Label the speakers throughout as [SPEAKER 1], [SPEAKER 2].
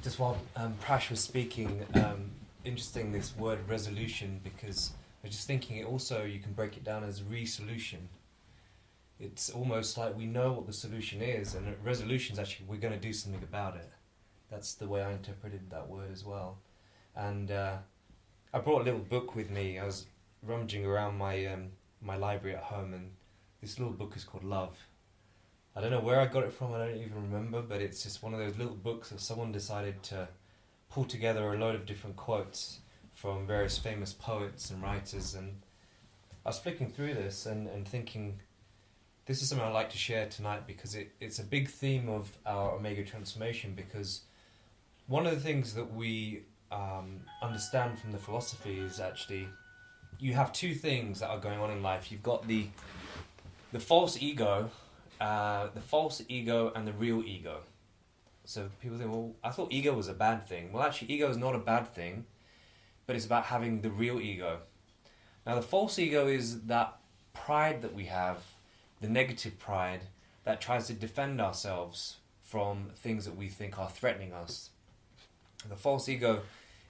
[SPEAKER 1] Just while Prash was speaking, interesting this word resolution, because I was just thinking it also, you can break it down as resolution. It's almost like we know what the solution is, and resolution is actually we're going to do something about it. That's the way I interpreted that word as well. And I brought a little book with me. I was rummaging around my library at home, and this little book is called Love. I don't know where I got it from, I don't even remember, but it's just one of those little books that someone decided to pull together a load of different quotes from various famous poets and writers. And I was flicking through this and thinking, this is something I'd like to share tonight, because it's a big theme of our Omega transformation, because one of the things that we understand from the philosophy is actually you have two things that are going on in life. You've got the false ego, and the real ego. So people think, well, I thought ego was a bad thing. Well, actually, ego is not a bad thing, but it's about having the real ego. Now, the false ego is that pride that we have, the negative pride that tries to defend ourselves from things that we think are threatening us. The false ego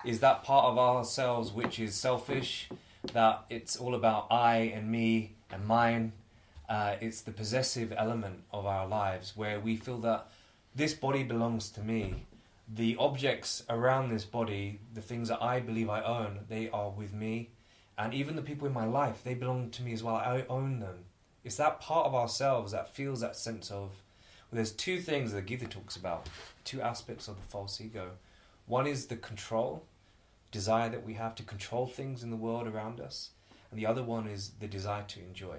[SPEAKER 1] is that part of ourselves which is selfish, that it's all about I and me and mine. It's the possessive element of our lives, where we feel that this body belongs to me. The objects around this body, the things that I believe I own, they are with me. And even the people in my life, they belong to me as well. I own them. It's that part of ourselves that feels that sense of... Well, there's two things that Gita talks about, two aspects of the false ego. One is the control, desire that we have to control things in the world around us. And the other one is the desire to enjoy.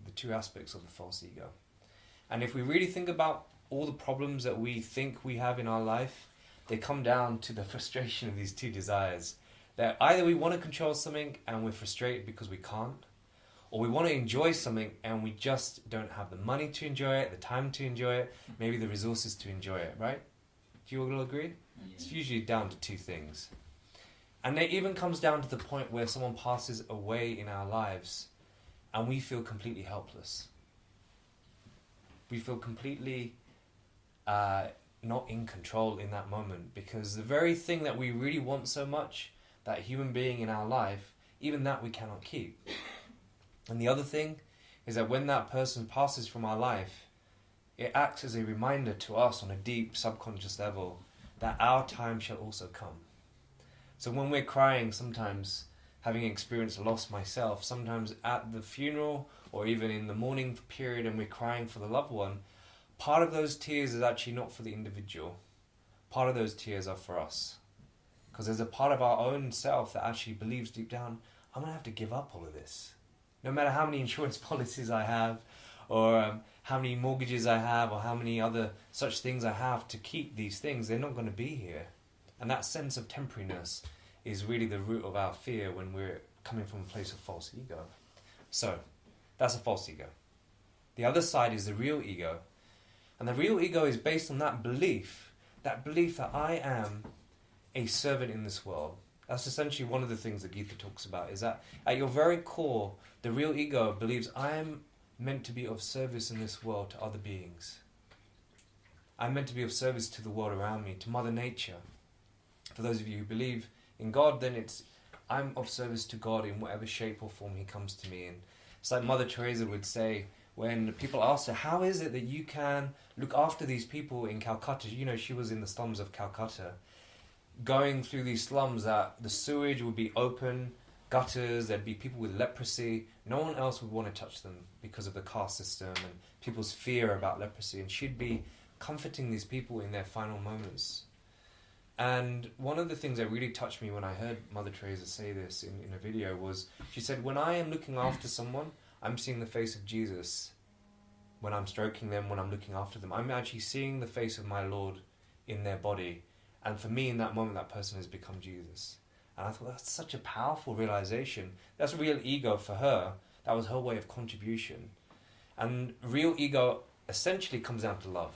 [SPEAKER 1] The two aspects of the false ego. And if we really think about all the problems that we think we have in our life, they come down to the frustration of these two desires. That either we want to control something and we're frustrated because we can't, or we want to enjoy something and we just don't have the money to enjoy it, the time to enjoy it, maybe the resources to enjoy it, right? Do you all agree? Yeah. It's usually down to two things. And it even comes down to the point where someone passes away in our lives and we feel completely helpless. We feel completely not in control in that moment, because the very thing that we really want so much, that human being in our life, even that we cannot keep. And the other thing is that when that person passes from our life, it acts as a reminder to us on a deep subconscious level that our time shall also come. So when we're crying sometimes, having experienced loss myself, sometimes at the funeral or even in the mourning period, and we're crying for the loved one, part of those tears is actually not for the individual. Part of those tears are for us. Because there's a part of our own self that actually believes deep down, I'm going to have to give up all of this. No matter how many insurance policies I have, or how many mortgages I have, or how many other such things I have to keep these things, they're not going to be here. And that sense of temporariness is really the root of our fear when we're coming from a place of false ego. So, that's a false ego. The other side is the real ego. And the real ego is based on that belief that I am a servant in this world. That's essentially one of the things that Gita talks about, is that at your very core, the real ego believes I am meant to be of service in this world to other beings. I'm meant to be of service to the world around me, to Mother Nature. For those of you who believe in God, then it's I'm of service to God in whatever shape or form He comes to me in. It's like Mother Teresa would say when people asked her, how is it that you can look after these people in Calcutta? You know, she was in the slums of Calcutta, going through these slums that the sewage would be open, gutters, there'd be people with leprosy. No one else would want to touch them because of the caste system and people's fear about leprosy. And she'd be comforting these people in their final moments. And one of the things that really touched me when I heard Mother Teresa say this in a video was, she said, when I am looking after someone, I'm seeing the face of Jesus. When I'm stroking them, when I'm looking after them, I'm actually seeing the face of my Lord in their body. And for me, in that moment, that person has become Jesus. And I thought, that's such a powerful realization. That's real ego for her. That was her way of contribution. And real ego essentially comes down to love.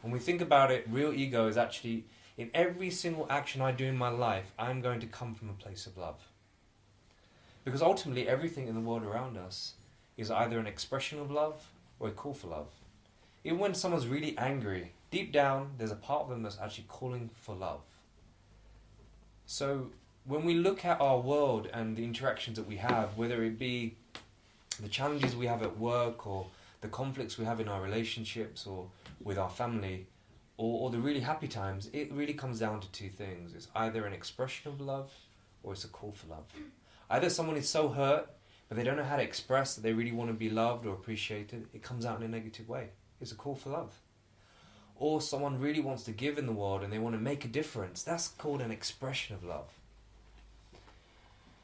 [SPEAKER 1] When we think about it, real ego is actually, in every single action I do in my life, I'm going to come from a place of love. Because ultimately, everything in the world around us is either an expression of love or a call for love. Even when someone's really angry, deep down, there's a part of them that's actually calling for love. So when we look at our world and the interactions that we have, whether it be the challenges we have at work or the conflicts we have in our relationships or with our family, or the really happy times, it really comes down to two things. It's either an expression of love or it's a call for love. Either someone is so hurt, but they don't know how to express that they really want to be loved or appreciated. It comes out in a negative way. It's a call for love. Or someone really wants to give in the world and they want to make a difference. That's called an expression of love.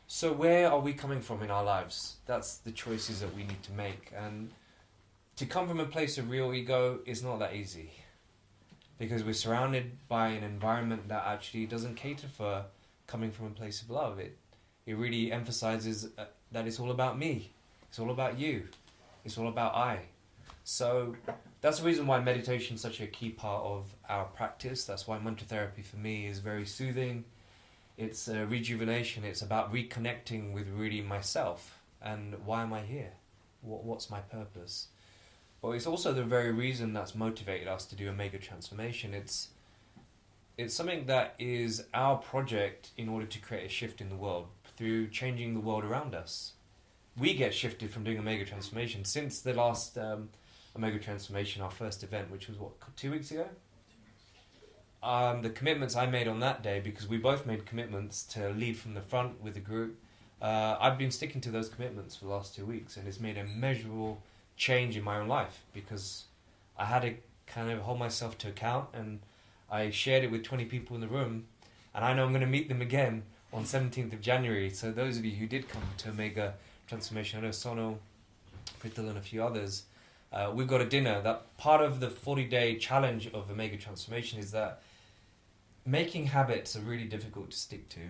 [SPEAKER 1] So where are we coming from in our lives? That's the choices that we need to make. And to come from a place of real ego is not that easy, because we're surrounded by an environment that actually doesn't cater for coming from a place of love. It really emphasizes that it's all about me. It's all about you. It's all about I. So that's the reason why meditation is such a key part of our practice. That's why mantra therapy for me is very soothing. It's rejuvenation. It's about reconnecting with really myself and why am I here? What's my purpose? But it's also the very reason that's motivated us to do Omega Transformation. It's something that is our project in order to create a shift in the world through changing the world around us. We get shifted from doing Omega Transformation since the last Omega Transformation, our first event, which was 2 weeks ago? The commitments I made on that day, because we both made commitments to lead from the front with the group, I've been sticking to those commitments for the last 2 weeks, and it's made a measurable change in my own life, because I had to kind of hold myself to account, and I shared it with 20 people in the room, and I know I'm going to meet them again on 17th of January. So those of you who did come to Omega Transformation, I know Sono, Prital and a few others, we've got a dinner. That part of the 40-day challenge of Omega Transformation is that making habits are really difficult to stick to,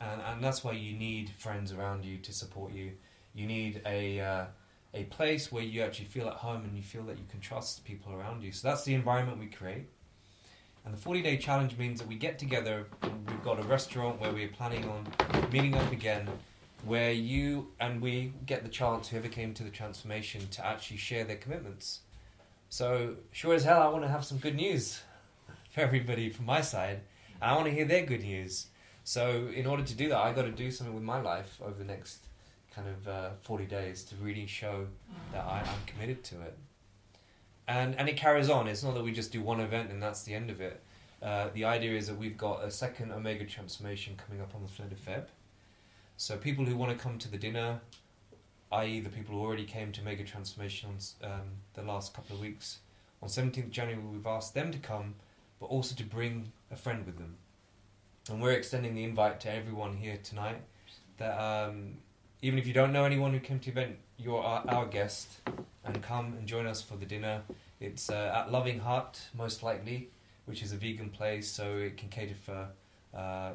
[SPEAKER 1] and that's why you need friends around you to support you. You need a place where you actually feel at home and you feel that you can trust people around you. So that's the environment we create. And the 40-day challenge means that we get together, and we've got a restaurant where we're planning on meeting up again, where you and we get the chance, whoever came to the transformation, to actually share their commitments. So sure as hell I want to have some good news for everybody from my side, and I want to hear their good news. So in order to do that, I got to do something with my life over the next kind of 40 days to really show that I'm committed to it. And it carries on. It's not that we just do one event and that's the end of it. The idea is that we've got a second Omega Transformation coming up on the 3rd of Feb. So people who want to come to the dinner, i.e. the people who already came to Omega Transformation on the last couple of weeks, on 17th January we've asked them to come, but also to bring a friend with them. And we're extending the invite to everyone here tonight, that even if you don't know anyone who came to the event, you're our guest, and come and join us for the dinner. It's at Loving Heart, most likely, which is a vegan place, so it can cater for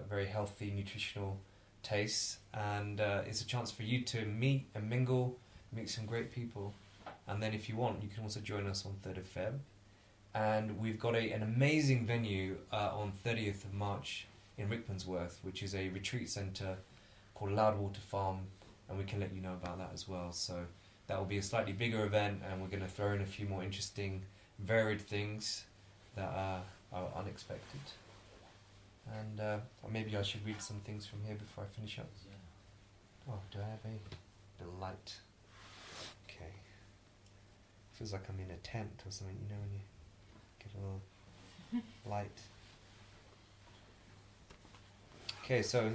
[SPEAKER 1] very healthy, nutritional tastes. And it's a chance for you to meet and mingle, meet some great people. And then if you want, you can also join us on 3rd of Feb. And we've got an amazing venue on 30th of March in Rickmansworth, which is a retreat centre called Loudwater Farm, and we can let you know about that as well. So that will be a slightly bigger event, and we're going to throw in a few more interesting, varied things that are unexpected. And maybe I should read some things from here before I finish up. Oh, do I have a light? Okay. Feels like I'm in a tent or something, you know, when you get a little light. Okay, so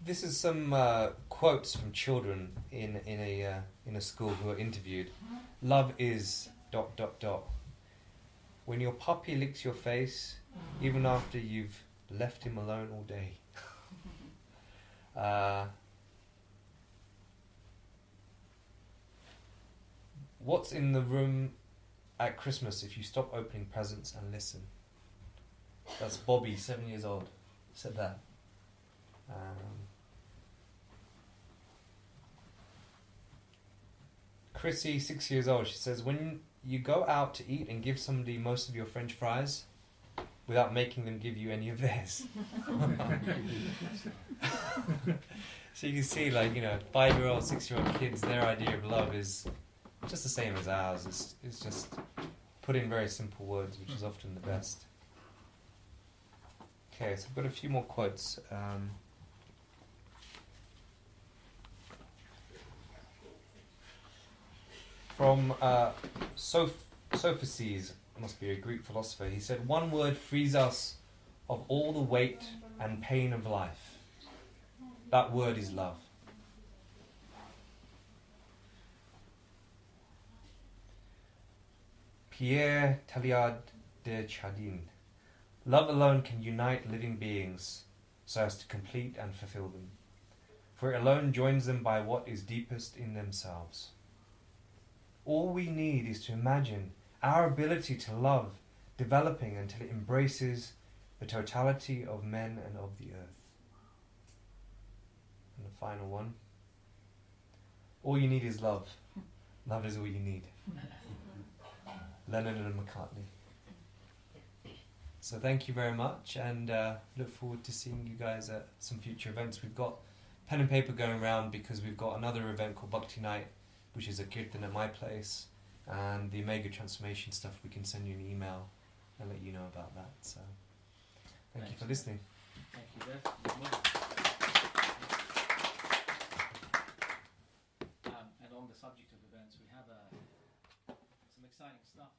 [SPEAKER 1] this is some quotes from children in a school who are interviewed. Love is ... When your puppy licks your face, even after you've left him alone all day. What's in the room at Christmas if you stop opening presents and listen? That's Bobby, 7 years old, said that. Chrissy, 6 years old, she says, when you go out to eat and give somebody most of your French fries without making them give you any of theirs. So you can see, like, 5-year-old, 6-year-old kids, their idea of love is just the same as ours. It's just put in very simple words, which is often the best. Okay, so I've got a few more quotes. From Sophocles, must be a Greek philosopher. He said, "One word frees us of all the weight and pain of life. That word is love." Pierre Teilhard de Chardin. "Love alone can unite living beings so as to complete and fulfill them, for it alone joins them by what is deepest in themselves. All we need is to imagine our ability to love developing until it embraces the totality of men and of the earth." And the final one. "All you need is love. Love is all you need." Lennon and McCartney. So thank you very much, and look forward to seeing you guys at some future events. We've got pen and paper going around because we've got another event called Bhakti Night, which is a kirtan at my place, and the Omega Transformation stuff. We can send you an email and let you know about that. So thank you for listening.
[SPEAKER 2] Thank you, Dev. And on the subject of events, we have some exciting stuff